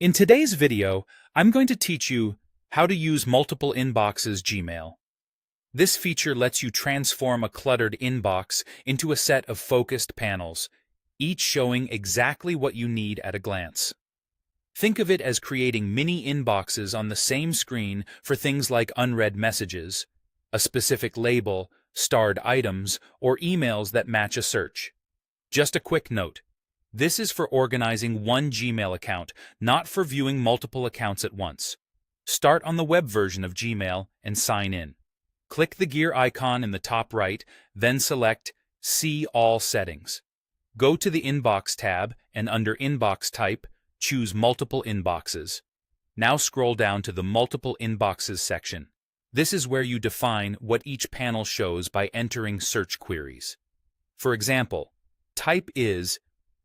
In today's video, I'm going to teach you how to use multiple inboxes Gmail. This feature lets you transform a cluttered inbox into a set of focused panels, each showing exactly what you need at a glance. Think of it as creating mini inboxes on the same screen for things like unread messages, a specific label, starred items, or emails that match a search. Just a quick note. This is for organizing one Gmail account, not for viewing multiple accounts at once. Start on the web version of Gmail and sign in. Click the gear icon in the top right, then select See All Settings. Go to the Inbox tab and under Inbox Type, choose Multiple Inboxes. Now scroll down to the Multiple Inboxes section. This is where you define what each panel shows by entering search queries. For example, type is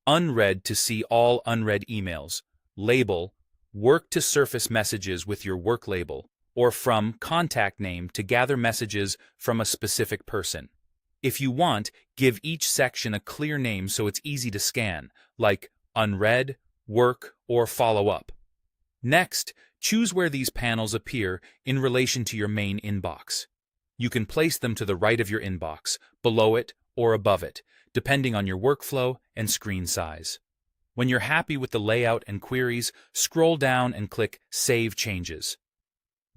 Unread to see all unread emails, label, work to surface messages with your work label, or from contact name to gather messages from a specific person. If you want, give each section a clear name so it's easy to scan, like unread, work, or follow up. Next, choose where these panels appear in relation to your main inbox. You can place them to the right of your inbox, below it, or above it, depending on your workflow and screen size. When you're happy with the layout and queries, scroll down and click Save Changes.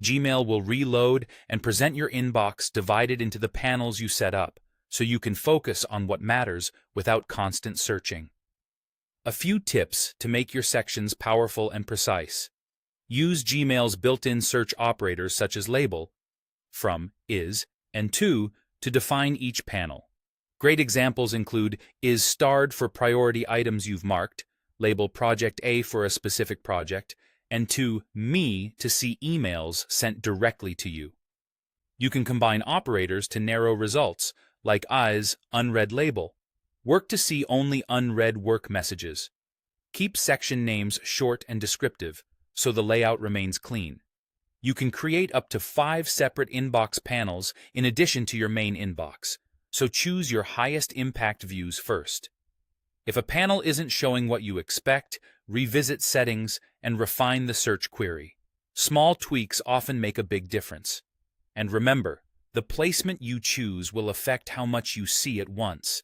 Gmail will reload and present your inbox divided into the panels you set up, so you can focus on what matters without constant searching. A few tips to make your sections powerful and precise. Use Gmail's built-in search operators such as label, from, is, and to define each panel. Great examples include is starred for priority items you've marked, label Project A for a specific project, and to me to see emails sent directly to you. You can combine operators to narrow results, like is unread label. Work to see only unread work messages. Keep section names short and descriptive, so the layout remains clean. You can create up to 5 separate inbox panels in addition to your main inbox, so choose your highest impact views first. If a panel isn't showing what you expect, revisit settings and refine the search query. Small tweaks often make a big difference. And remember, the placement you choose will affect how much you see at once.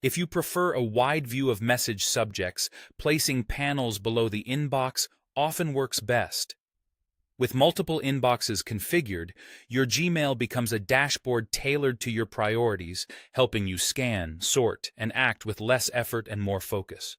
If you prefer a wide view of message subjects, placing panels below the inbox often works best. With multiple inboxes configured, your Gmail becomes a dashboard tailored to your priorities, helping you scan, sort, and act with less effort and more focus.